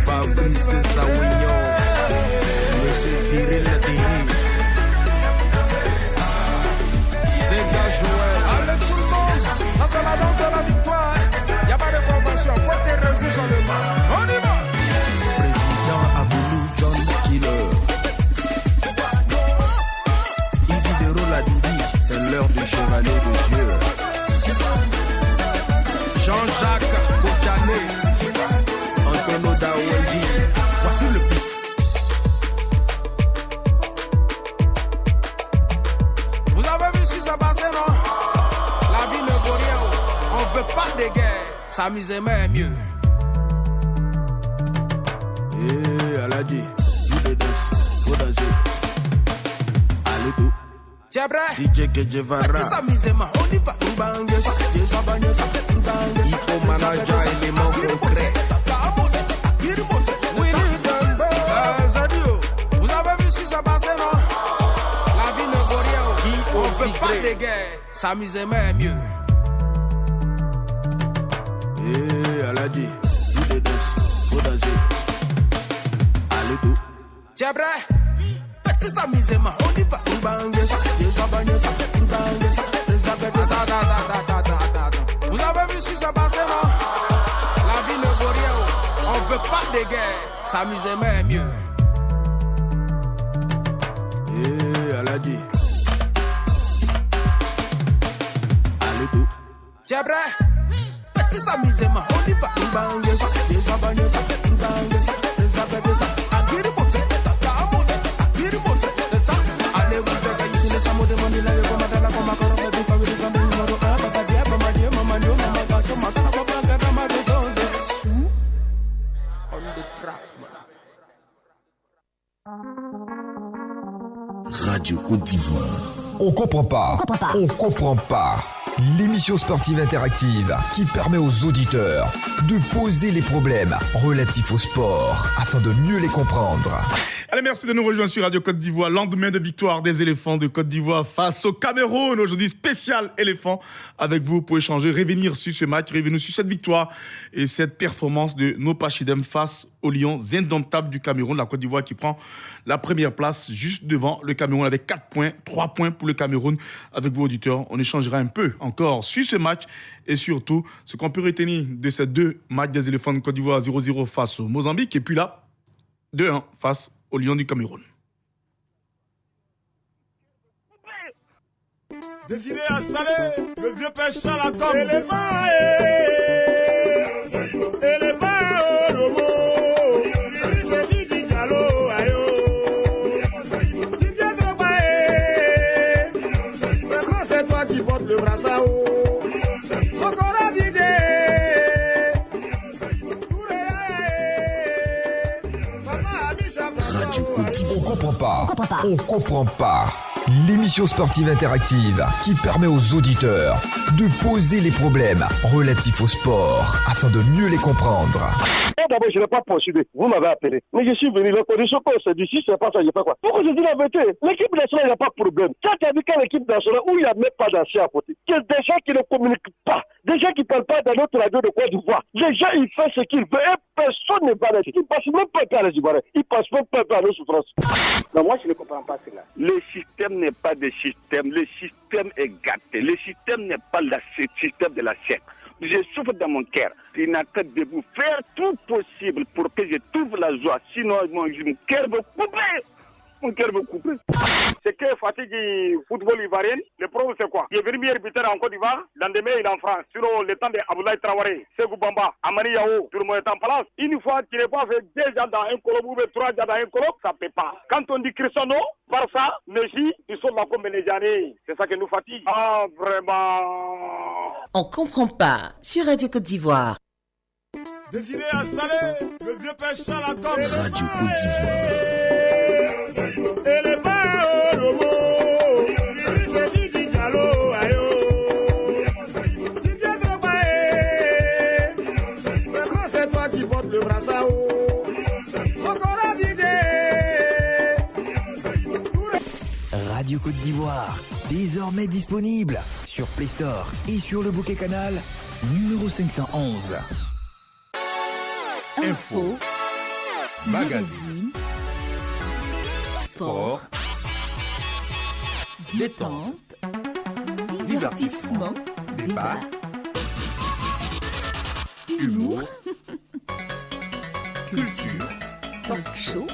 Fabrice Sawignon, Monsieur Cyril Latihi, Sega Joël. Allez tout le monde, ça c'est la danse de la victoire. Y'a pas de convention, faut tes reçus seulement. On y va. Président Aboulou John Killer, Ividero Ladivi, c'est l'heure du chevalier de Dieu. Jean-Jacques Kotané, Antonio Daouedi, voici le pic. Vous avez vu ce qui s'est passé, non? La vie ne vaut rien, on veut pas de guerre, s'amuser mais mieux. Eh, Aladi, you de danse, faut danser. Allez tout. Tiens prêt? DJ Kejevara. S'amuser mais on y va. Hippo manager élément concret. Vous avez vu ce qui s'est passé, non? La vie ne vaut rien. On veut pas de guerre, s'amuser mais mieux. Eh, Aladi, you de danse, faut danser. Allez tout. Tiens prêt? Petit s'amuser mais on y va. Vous avez vu ce qui s'est passé, non? La vie ne vaut rien. On veut pas de guerre, s'amuser mais mieux. Eh, Aladi. Allez tout. Tiens prêt? Petit s'amuser mais on y va. Radio Côte d'Ivoire. On comprend pas. On comprend pas. L'émission sportive interactive qui permet aux auditeurs de poser les problèmes relatifs au sport afin de mieux les comprendre. Allez, merci de nous rejoindre sur Radio Côte d'Ivoire. Lendemain de victoire des éléphants de Côte d'Ivoire face au Cameroun. Aujourd'hui, spécial éléphant avec vous pour échanger, revenir sur ce match, revenir sur cette victoire et cette performance de nos Pachidem face aux Lions indomptables du Cameroun. La Côte d'Ivoire qui prend la première place juste devant le Cameroun avec 4 points, 3 points pour le Cameroun. Avec vous, auditeurs, on échangera un peu encore sur ce match et surtout ce qu'on peut retenir de ces deux matchs des éléphants de Côte d'Ivoire 0-0 face au Mozambique et puis là, 2-1 face au Lion du Cameroun. Désiré à Salé, le vieux pêche à la table. Éléphant, éléphant, Romo. C'est si du dialogue, ayo. Tu viens de bailler. Maintenant, c'est toi qui portes le brassard. Sokora Didé. Radio Côte d'Ivoire. On comprend pas. L'émission sportive interactive qui permet aux auditeurs de poser les problèmes relatifs au sport afin de mieux les comprendre. D'abord, je n'ai pas poursuivi. Vous m'avez appelé. Mais je suis venu. La condition qu'on se dit, si c'est pas ça, je ne sais pas quoi. Pourquoi je dis la vérité? L'équipe nationale, il n'y a pas de problème. Quand tu as dit qu'à l'équipe nationale, où il n'y a même pas d'ancien à côté, qu'il y a des gens qui ne communiquent pas, des gens qui ne parlent pas dans notre radio de Côte d'Ivoire. Les gens, ils font ce qu'ils veulent et personne ne va les dire. Ils ne passent même pas à les Ivoiriens. Ils ne passent même pas à nos souffrances. Non, moi, je ne comprends pas cela. Le système n'est pas de système. Le système est gâté. Le système n'est pas le système de la siècle. Je souffre dans mon cœur. Il n'a qu'à de vous faire tout possible pour que je trouve la joie. Sinon, mon cœur va couper. Mon cœur va couper. C'est que fatigue du football ivoirien. Le problème, c'est quoi? Il est venu meilleur buteur en Côte d'Ivoire. Dans des il est en France. Sur le temps de Abdoulaye Traoré, Segou Bamba, Amani Yao, tout le monde est en place. Une fois qu'il n'est pas fait 2 ans dans un club ou 3 ans dans un club, ça ne peut pas. Quand on dit Cristiano, Barça, Messi, ils sont là comme les années. C'est ça qui nous fatigue. Ah, vraiment. On comprend pas. Sur Radio Côte d'Ivoire. Désiré à Salé, le vieux pêche à la table. Radio Côte d'Ivoire. Éléphant, Romo. C'est si du dialogue, ayo. Tu viens de bailler. Maintenant, c'est toi qui portes le brassard. Sokora Didé. Radio Côte Côte d'Ivoire, désormais disponible sur Play Store et sur le bouquet canal numéro 511. Info, magazine, sport, détente, divertissement, débat, humour, culture, talk show.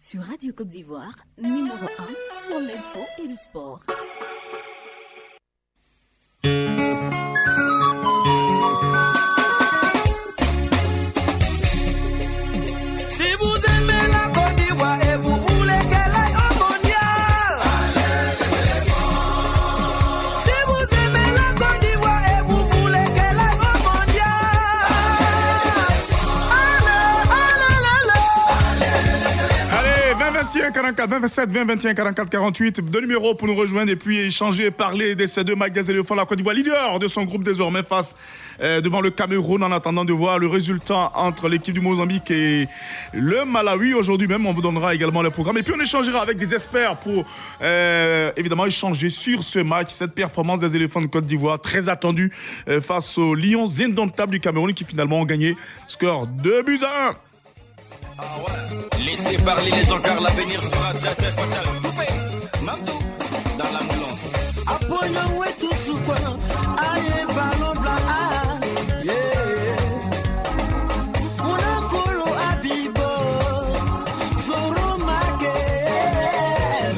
Sur Radio Côte d'Ivoire, numéro 1 sur l'info et le sport. Si vous aimez la Côte d'Ivoire et vous voulez qu'elle aille au mondial, allez les éléphants. Si vous aimez la Côte d'Ivoire et vous voulez qu'elle aille au mondial, Allez, 20 21 44 27 20 21 44 48, deux numéros pour nous rejoindre et puis échanger et parler de ces deux matchs des éléphants. La Côte d'Ivoire, leader de son groupe désormais face devant le Cameroun, en attendant de voir le résultat entre l'équipe du Mozambique et le Malawi. Aujourd'hui même, on vous donnera également le programme et puis on échangera avec des experts pour évidemment échanger sur ce match, cette performance des éléphants de Côte d'Ivoire très attendue face aux Lions indomptables du Cameroun qui finalement ont gagné score 2-1. ah ouais. Laissez parler les encarts, l'avenir sera très très fatal. Coupé, Mamdou, dans l'ambulance. Apollo et tout sous quoi, aïe, ballon blanc, ah, yeah. Mon Apollo Abibo, Zoro Maguel.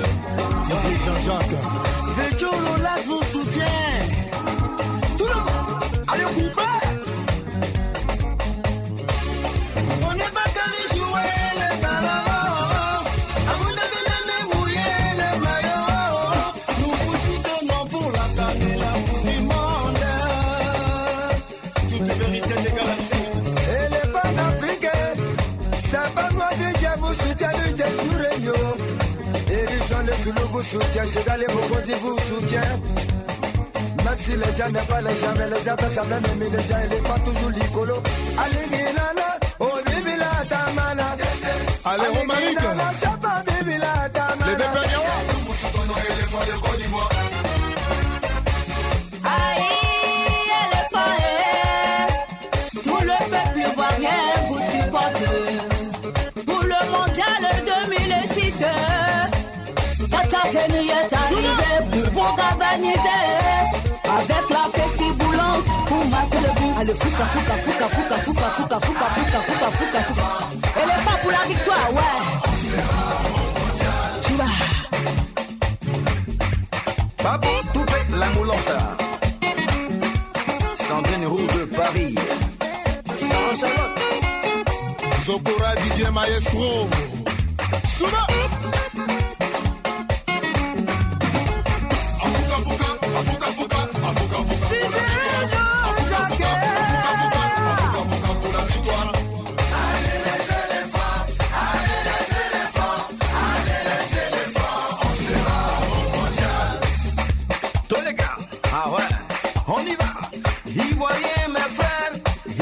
DJ Jean-Jacques. Vecholo là vous soutient. Tout le monde, allez couper. On n'est pas qu'à jouer les ballons. À vous de donner mouiller les maillots. Nous vous soutenons pour la canne et la coupe du monde. Toute vérité dégalacée. Et les femmes africaines, ça va moi déjà vous soutiennent des jours. Et les gens de Zulu vous soutiennent, chez les Mokosi vous soutiennent. Même si les gens n'aiment pas les gens, mais les gens peuvent ça même aimer les gens, et les femmes toujours l'icolo. Allez, Guinana, oh, bibi la tamana. Allez, Romaric. Les deux premiers. Aïe, éléphant, tout le peuple ivoirien vous supporte. Pour le mondial 2006, votre tenue est arrivée pour galvaniser. Avec la fête qui boulante pour marquer le bout. Allez, fouka. Éléphant pour la victoire, ouais. Tu vas. Babou, Toupé, la moulante. Sandrine Roux de Paris. Saint-Charlotte. Zokora DJ Maestro. Souba. Tous les gars, ah ouais, on y va. Ivoiriens, mes frères,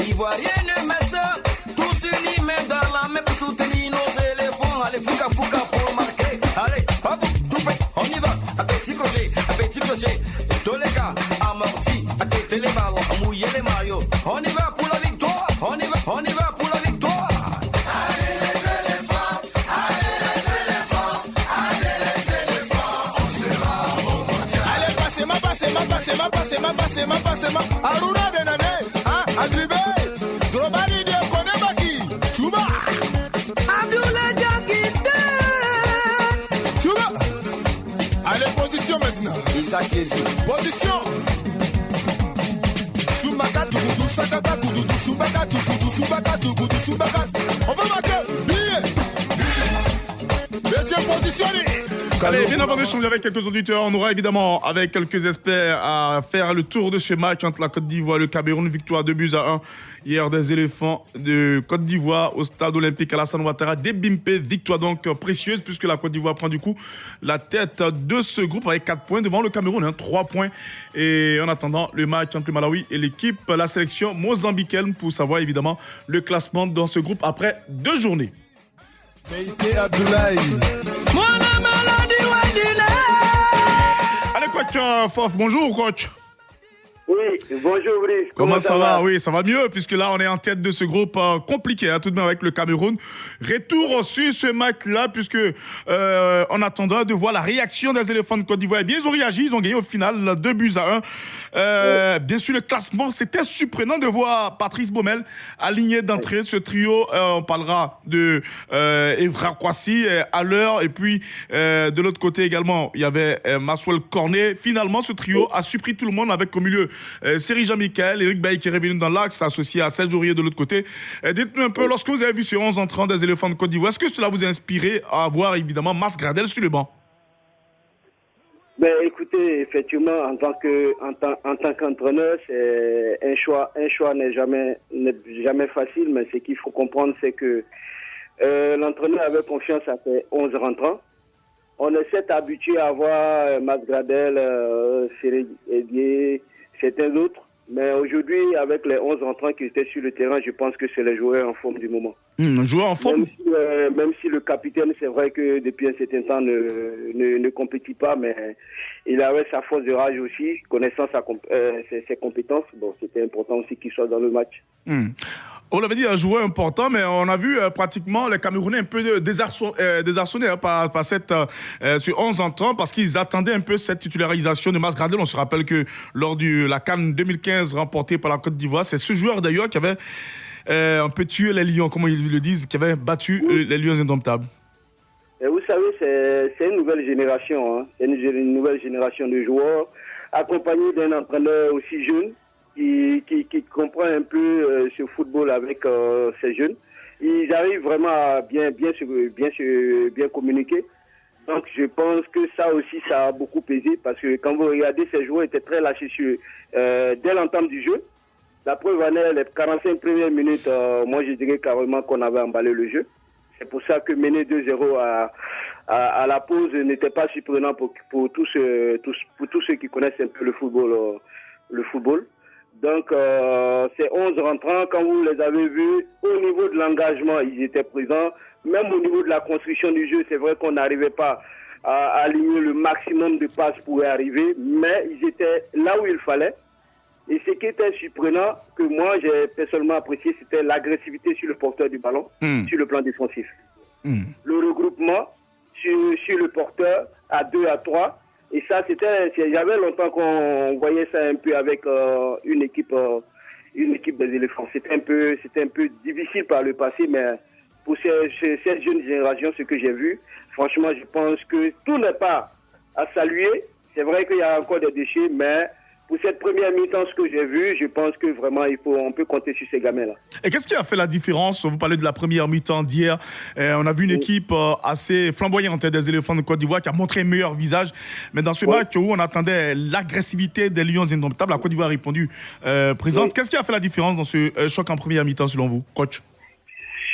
Ivoiriens, mes soeurs, tous unis, main dans la main pour soutenir nos éléphants. Allez, fouka pour marquer. Allez, hop, Toupé, on y va. À petit crochet. Et tous les gars, amortis, à quitter les ballons, à mouiller les maillots. On y va pour la victoire, on y va pour la victoire. Allez les éléphants, on sera au mondial. Allez, passez-moi. Aruna Benane, hein, Adribé, Drobali de Konebaki, Chouba. Abdoulaye Diakité. Chouba. Allez, position maintenant. Isaac Lézy. Position. Soumaka, Tougoudou, Sakaka, Tougoudou, Soubaka, Tougoudou, Soubaka. On va marquer. Billet. Deuxième position. Allez, bien avant d'échanger avec quelques auditeurs, on aura évidemment avec quelques experts à faire le tour de ce match entre la Côte d'Ivoire et le Cameroun. Victoire 2-1 hier des éléphants de Côte d'Ivoire au stade olympique Alassane Ouattara des Bimpe. Victoire donc précieuse puisque la Côte d'Ivoire prend du coup la tête de ce groupe avec 4 points devant le Cameroun, 3 points. Et en attendant le match entre le Malawi et l'équipe, la sélection mozambicaine pour savoir évidemment le classement dans ce groupe après 2 journées. Meïté Abdoulaye. Mon maladie avec Fof. Bonjour, coach. Oui, bonjour Brice. Comment ça va? Oui, ça va mieux, puisque là, on est en tête de ce groupe compliqué, tout de même avec le Cameroun. Retour sur ce match-là, puisque on attendra de voir la réaction des éléphants de Côte d'Ivoire. Bien, ils ont réagi, ils ont gagné au final 2-1. Bien sûr, le classement, c'était surprenant de voir Patrice Baumel aligné d'entrée ce trio. On parlera de Evra Kwasi à l'heure, et puis de l'autre côté également, il y avait Maxwell Cornet. Finalement, ce trio a surpris tout le monde avec au milieu Seri Jean-Michel, Eric Bailly qui est revenu dans l'axe, associé à Serge Aurier de l'autre côté. Dites-nous un peu, lorsque vous avez vu ce 11 entrants des éléphants de Côte d'Ivoire, est-ce que cela vous a inspiré à avoir évidemment Mas Gradel sur le banc? Ben, écoutez, effectivement, en tant qu'entraîneur, c'est un choix n'est jamais facile, mais ce qu'il faut comprendre, c'est que l'entraîneur avait confiance à ses 11 rentrants. On essaie habitué à voir Mas Gradel, Seri Edier, certains autres. Mais aujourd'hui, avec les 11 entrants qui étaient sur le terrain, je pense que c'est les joueurs en forme du moment. Un joueur en forme. Même si le capitaine, c'est vrai que depuis un certain temps, ne compétit pas, mais il avait sa force de rage aussi, connaissant ses compétences. Bon, c'était important aussi qu'il soit dans le match. On l'avait dit, un joueur important, mais on a vu pratiquement les Camerounais un peu désarçonnés par ce 11 entrants, parce qu'ils attendaient un peu cette titularisation de Mas Gradel. On se rappelle que lors de la CAN 2015 remportée par la Côte d'Ivoire, c'est ce joueur d'ailleurs qui avait un peu tué les Lions, comment ils le disent, qui avait battu les Lions indomptables. Et vous savez, c'est une nouvelle génération, hein. C'est une nouvelle génération de joueurs, accompagnés d'un entraîneur aussi jeune, qui comprend un peu ce football avec ces jeunes. Ils arrivent vraiment à bien communiquer. Donc je pense que ça aussi, ça a beaucoup pesé, parce que quand vous regardez, ces joueurs étaient très lâchés dès l'entame du jeu. La preuve en est, les 45 premières minutes, moi je dirais carrément qu'on avait emballé le jeu. C'est pour ça que mener 2-0 à la pause n'était pas surprenant pour tous ceux qui connaissent un peu le football. Donc, ces 11 rentrants, quand vous les avez vus, au niveau de l'engagement, ils étaient présents. Même au niveau de la construction du jeu, c'est vrai qu'on n'arrivait pas à aligner le maximum de passes pour y arriver, mais ils étaient là où il fallait. Et ce qui était surprenant, que moi j'ai personnellement apprécié, c'était l'agressivité sur le porteur du ballon, sur le plan défensif. Le regroupement sur le porteur à 2 à 3. Et ça, j'avais longtemps qu'on voyait ça un peu avec une équipe des éléphants. C'était un peu difficile par le passé, mais pour cette jeune génération, ce que j'ai vu, franchement, je pense que tout n'est pas à saluer. C'est vrai qu'il y a encore des déchets, mais pour cette première mi-temps, ce que j'ai vu, je pense que vraiment, on peut compter sur ces gamins-là. Et qu'est-ce qui a fait la différence? Vous parlez de la première mi-temps d'hier. On a vu une équipe assez flamboyante des éléphants de Côte d'Ivoire qui a montré un meilleur visage. Mais dans ce match où on attendait l'agressivité des Lions indomptables, la Côte d'Ivoire a répondu présente. Qu'est-ce qui a fait la différence dans ce choc en première mi-temps, selon vous, coach?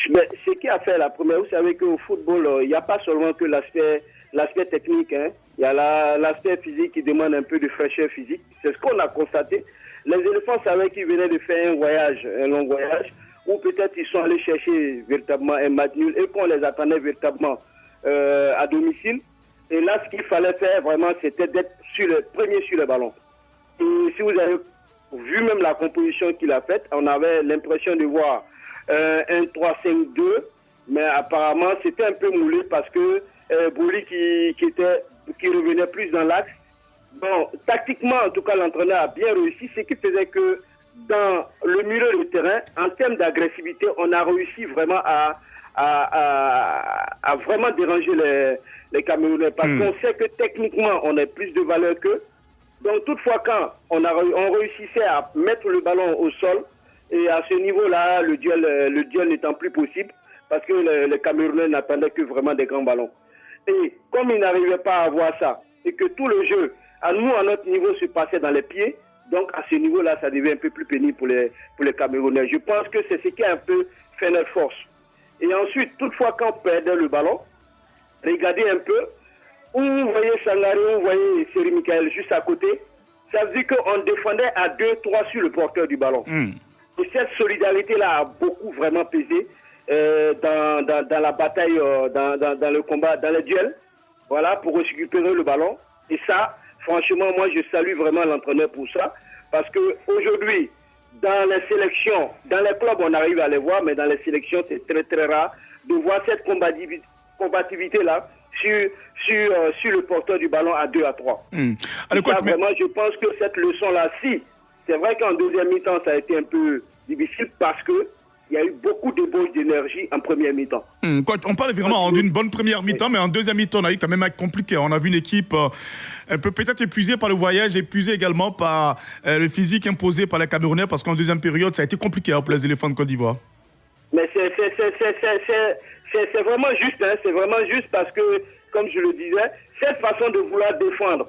Mais ce qui a fait la première, vous savez qu'au football, il n'y a pas seulement que l'aspect technique, hein. Il y a l'aspect physique qui demande un peu de fraîcheur physique. C'est ce qu'on a constaté. Les éléphants savaient qu'ils venaient de faire un long voyage, ou peut-être ils sont allés chercher véritablement un match nul et qu'on les attendait véritablement à domicile. Et là, ce qu'il fallait faire vraiment, c'était d'être premier sur le ballon. Et si vous avez vu même la composition qu'il a faite, on avait l'impression de voir un 3-5-2, mais apparemment c'était un peu moulé parce que Bouli qui revenait plus dans l'axe. Bon, tactiquement, en tout cas, l'entraîneur a bien réussi, ce qui faisait que dans le milieu du terrain, en termes d'agressivité, on a réussi vraiment à vraiment déranger les Camerounais, parce qu'on sait que techniquement, on a plus de valeur qu'eux. Donc, toutefois, quand on réussissait à mettre le ballon au sol, et à ce niveau-là, le duel n'étant plus possible, parce que les Camerounais n'attendaient que vraiment des grands ballons. Et comme ils n'arrivaient pas à avoir ça, et que tout le jeu, à notre niveau, se passait dans les pieds, donc à ce niveau-là, ça devient un peu plus pénible pour les Camerounais. Je pense que c'est ce qui a un peu fait notre force. Et ensuite, toutefois, quand on perdait le ballon, regardez un peu, où vous voyez Sangaré, où vous voyez Seri Michael juste à côté, ça veut dire qu'on défendait à 2-3 sur le porteur du ballon. Et cette solidarité-là a beaucoup vraiment pesé dans la bataille, dans le combat, dans le duel, voilà, pour récupérer le ballon. Et ça, franchement, moi, je salue vraiment l'entraîneur pour ça. Parce qu'aujourd'hui, dans les sélections, dans les clubs, on arrive à les voir, mais dans les sélections, c'est très, très rare de voir cette combativité-là sur le porteur du ballon à 2 à 3. Alors, coach, vraiment, je pense que cette leçon-là, si, c'est vrai qu'en deuxième mi-temps, ça a été un peu difficile parce que il y a eu beaucoup d'ébauches d'énergie en première mi-temps. Coach, on parle vraiment d'une bonne première mi-temps, mais en deuxième mi-temps, on a eu quand même compliqué. On a vu une équipe un peu peut-être épuisée par le voyage, épuisée également par le physique imposé par les Camerounais, parce qu'en deuxième période, ça a été compliqué pour les éléphants de Côte d'Ivoire. Mais c'est vraiment juste, hein, c'est vraiment juste parce que, comme je le disais, cette façon de vouloir défendre,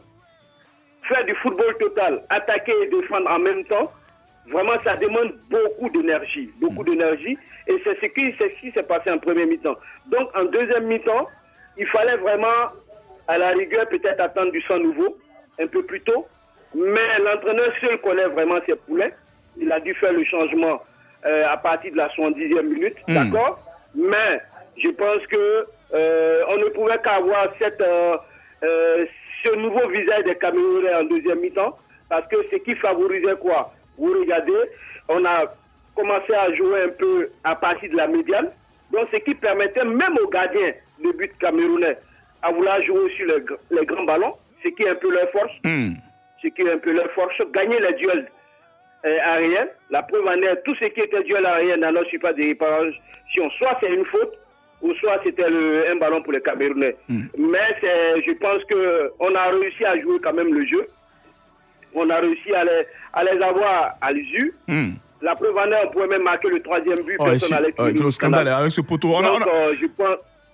faire du football total, attaquer et défendre en même temps, vraiment, ça demande beaucoup d'énergie, et c'est ce qui s'est passé en première mi-temps. Donc, en deuxième mi-temps, il fallait vraiment, à la rigueur, peut-être attendre du sang nouveau, un peu plus tôt, mais l'entraîneur seul connaît vraiment ses poulets. Il a dû faire le changement à partir de la 70e minute, d'accord? Mais je pense que on ne pouvait qu'avoir ce nouveau visage des Camerounais en deuxième mi-temps, parce que ce qui favorisait quoi? Vous regardez, on a commencé à jouer un peu à partir de la médiane, donc ce qui permettait même aux gardiens de but camerounais à vouloir jouer sur les grands ballons, ce qui est un peu leur force, gagner les duels aériens. La preuve en est, tout ce qui était duel aérien dans notre surface de réparation, soit c'est une faute, ou soit c'était un ballon pour les Camerounais. Mais je pense qu'on a réussi à jouer quand même le jeu. On a réussi à les avoir à l'usure. La preuve en est, on pouvait même marquer le troisième but. Le scandale avec ce poteau.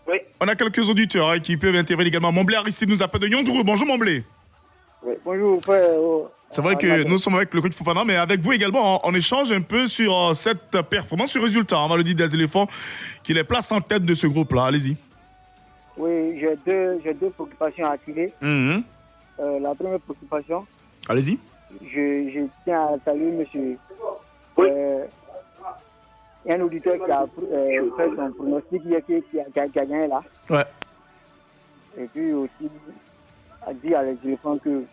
Oui. On a quelques auditeurs qui peuvent intervenir également. Momblé Aristide nous appelle de Yondrou. Bonjour Momblé. Oui, bonjour frère. C'est vrai que nous sommes avec le coach Fofana, mais avec vous également, on échange un peu sur cette performance, ce résultat, on va le dire, des éléphants, qui les place en tête de ce groupe-là. Allez-y. Oui, j'ai deux préoccupations à tirer. La première préoccupation. Allez-y. Je tiens à saluer monsieur. Il y a un auditeur qui a fait son pronostic qui a gagné là. Ouais. Et puis aussi, a dit à les éléphants que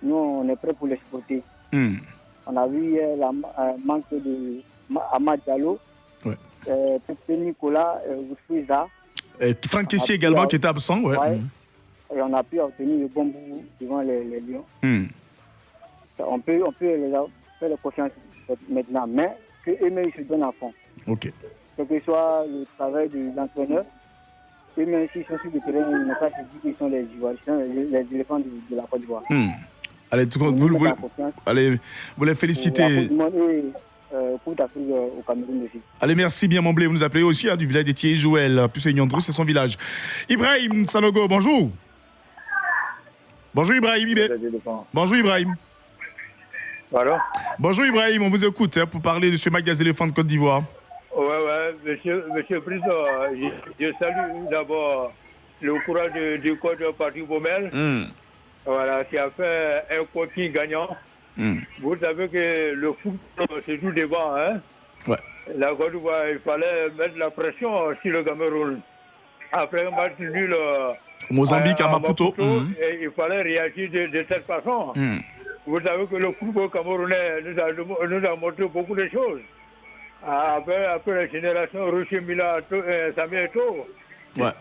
nous, on est prêts pour les supporter. On a vu hier le manque de Ahmad Diallo, Pepe Nicolas, Ousfouza. Franck Kessié également qui était absent. Et on a pu obtenir le bon bout devant les Lions. On peut leur faire la confiance maintenant, mais qu'eux-mêmes se donnent à fond. Ok. Quel que soit le travail de l'entraîneur, eux-mêmes s'ils sont sur le terrain, ils n'ont pas se dire qu'ils sont les Ivoiriens, les éléphants de la Côte d'Ivoire. Allez, vous les félicitez. Au Cameroun aussi. Allez, merci bien Momblé. Vous nous appelez aussi du village de Thier Joël. Plus c'est Nyondrou, c'est son village. Ibrahim Sanogo, bonjour. Bonjour Ibrahim. Bonjour Ibrahim. Voilà. Bonjour Ibrahim, on vous écoute pour parler de ce match des éléphants de Côte d'Ivoire. Ouais, monsieur le Président, je salue d'abord le courage du coach Patrick Baumel, voilà, qui a fait un coaching gagnant. Vous savez que le foot se joue devant, hein? Ouais. La Côte d'Ivoire, il fallait mettre la pression sur le Cameroun. Après un match nul Mozambique à Maputo, il fallait réagir de cette façon. Vous savez que le football camerounais nous a montré beaucoup de choses. Après la génération Rocher Mila, Samuel Eto'o. Ouais.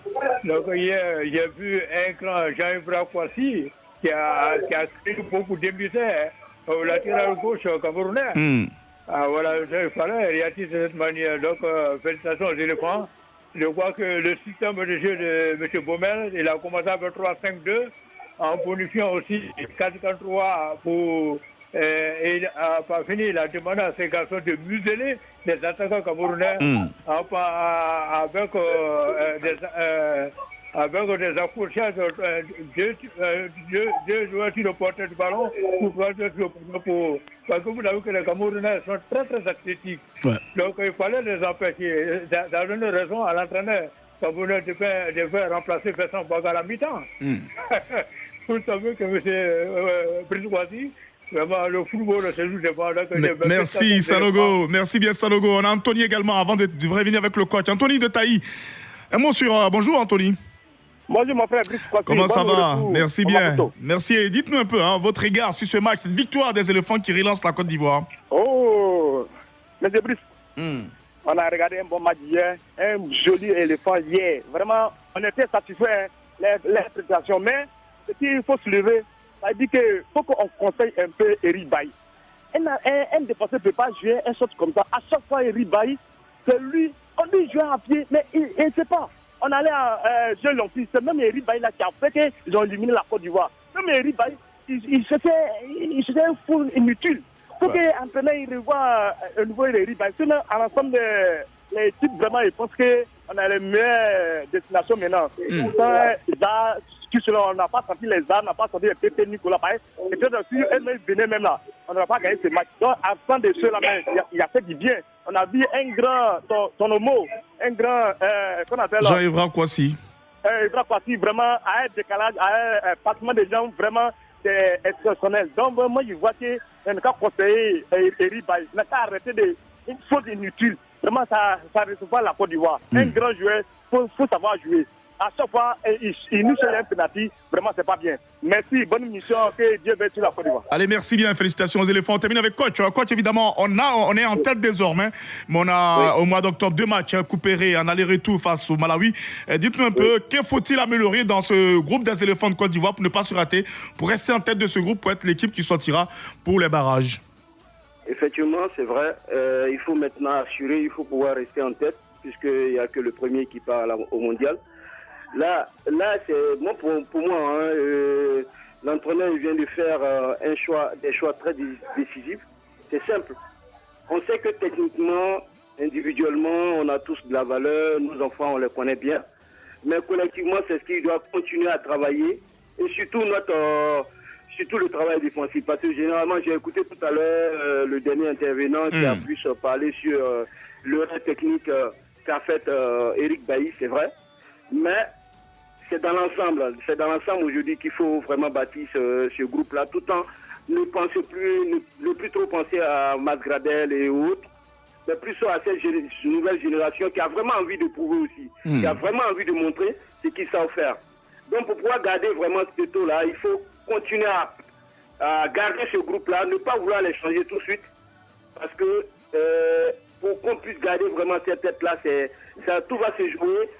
Donc hier, j'ai vu un grand Jean-Yves Kwasi qui a créé beaucoup d'émissaires au latéral gauche camerounais. Voilà, il fallait réagir de cette manière. Donc, félicitations aux éléphants. Je crois que le système de jeu de M. Baumel, il a commencé avec 3-5-2, en bonifiant aussi 4-3 pour... et il n'a pas fini, il a demandé à ses garçons de museler les attaquants camerounais avec des accrochages, deux joueurs sur le porteur du ballon pour parce que vous savez que les Camerounais sont très très athlétiques. Ouais. Donc il fallait les empêcher. Ça donne raison à l'entraîneur. Camerounais devait remplacer Vincent Boga à la mi-temps. Vous savez que M. Prisouasi, vraiment, le football se joue devant. Merci Sanogo, merci bien Sanogo. On a Anthony également avant de revenir avec le coach. Anthony de Taï. Un mot sur... bonjour Anthony. Bonjour mon frère Brice Kwasi. Comment ça va? Retour. Merci bien. Merci. Et dites-nous un peu votre regard sur ce match, cette victoire des éléphants qui relance la Côte d'Ivoire. Oh, monsieur Brice, on a regardé un bon match hier, un joli éléphant hier. Vraiment, on était satisfait de les prestations. Mais ce qu'il faut se lever, ça dit qu'il faut qu'on conseille un peu Eric Bailly. Un défenseur ne peut pas jouer un shot comme ça. À chaque fois, Eric Bailly, c'est lui, on lui joue à pied, mais il ne sait pas. On allait à jeu l'Empire, c'est même Eric Bailly qui a fait qu'ils ont éliminé la Côte d'Ivoire. Même Eric Bailly, il faisait un fou inutile. Il faut que l'entraîneur revoie un nouveau Eric Bailly. Sinon, à l'ensemble des équipes, vraiment, je pense qu'on a les meilleures destinations maintenant. On n'a pas senti les armes, on n'a pas senti les pétés Nicolas Paye. Et peut-être si elle venait même là, on n'aurait pas gagné ce match. Donc, à fin de ceux-là, il a fait du bien. On a vu un grand, ton homo, un grand, qu'on appelle Jean-Yves Kwasi. Kwasi, vraiment, à un décalage, à un passement de gens, vraiment, c'est exceptionnel. Donc, moi, je vois qu'on n'a qu'à conseiller Eric Bailly, on n'a qu'à arrêter une faute inutile. Vraiment, ça ne reçoit pas la Côte d'Ivoire. Un grand joueur, il faut savoir jouer. À chaque fois, il nous fait un penalty. Vraiment, c'est pas bien. Merci, bonne mission. Que Dieu bénisse la Côte d'Ivoire. Allez, merci bien. Félicitations aux éléphants. On termine avec coach. Coach, évidemment, on est en tête désormais. Mais on a au mois d'octobre 2 matchs coupérés en aller-retour face au Malawi. Dites-nous un peu, que faut-il améliorer dans ce groupe des éléphants de Côte d'Ivoire pour ne pas se rater, pour rester en tête de ce groupe, pour être l'équipe qui sortira pour les barrages? Effectivement, c'est vrai. Il faut maintenant assurer, il faut pouvoir rester en tête, puisqu'il n'y a que le premier qui part au mondial. Là, c'est moi pour moi, l'entraîneur vient de faire des choix très décisifs. C'est simple. On sait que techniquement, individuellement, on a tous de la valeur. Nos enfants, on les connaît bien. Mais collectivement, c'est ce qu'ils doivent continuer à travailler. Et surtout le travail défensif. Parce que généralement, j'ai écouté tout à l'heure le dernier intervenant qui a plus parlé sur l'erreur technique qu'a fait Eric Bailly, c'est vrai. Mais c'est dans l'ensemble aujourd'hui qu'il faut vraiment bâtir ce groupe-là, tout en ne plus trop penser à Masgradel et autres, mais plus à cette nouvelle génération qui a vraiment envie de prouver aussi, qui a vraiment envie de montrer ce qu'ils savent faire. Donc pour pouvoir garder vraiment ce taux-là, il faut continuer à garder ce groupe-là, ne pas vouloir les changer tout de suite, parce que pour qu'on puisse garder vraiment cette tête-là, tout va se jouer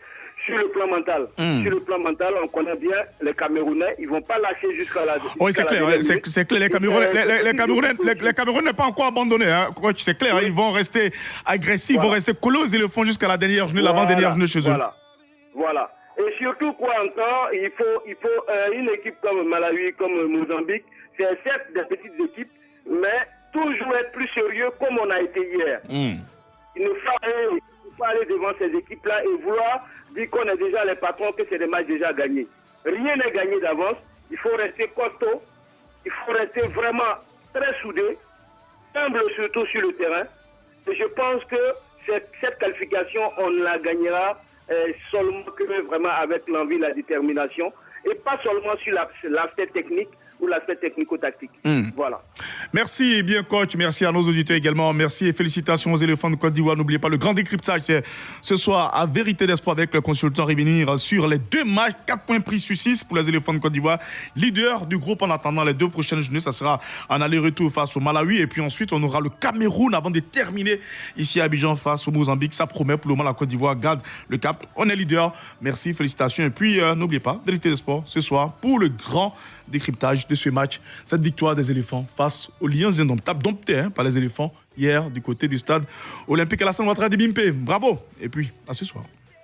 sur le plan mental. Sur le plan mental, on connaît bien les Camerounais, ils ne vont pas lâcher jusqu'à la... Oui, c'est clair, c'est clair. Les Camerounais n'ont pas encore abandonné. C'est clair, ils vont rester agressifs, ils vont rester collés aux éléphants jusqu'à la dernière journée, l'avant-dernière journée chez eux. Voilà. Et surtout, quoi encore, il faut une équipe comme Malawi, comme Mozambique, c'est certes des petites équipes, mais toujours être plus sérieux comme on a été hier. Il ne faut pas aller devant ces équipes-là et vouloir dire qu'on est déjà les patrons, que c'est des matchs déjà gagnés. Rien n'est gagné d'avance. Il faut rester costaud. Il faut rester vraiment très soudé, humble surtout sur le terrain. Et je pense que cette qualification, on la gagnera seulement que vraiment avec l'envie, la détermination, et pas seulement sur l'aspect technique ou l'aspect technico-tactique. Voilà. Merci bien coach, merci à nos auditeurs également, merci et félicitations aux éléphants de Côte d'Ivoire. N'oubliez pas le grand décryptage, c'est ce soir à Vérité d'Espoir avec le consultant revenir sur les 2 matchs, 4 points pris sur 6 pour les éléphants de Côte d'Ivoire, leader du groupe en attendant les 2 prochaines journées. Ça sera en aller-retour face au Malawi et puis ensuite on aura le Cameroun avant de terminer ici à Abidjan face au Mozambique. Ça promet, pour le moment la Côte d'Ivoire garde le cap, on est leader, merci, félicitations et puis n'oubliez pas, Vérité d'Espoir ce soir pour le grand décryptage de ce match, cette victoire des éléphants face aux Lions indomptables, domptés par les éléphants hier du côté du stade olympique Alassane Ouattara de Bimpe. Bravo et puis à ce soir.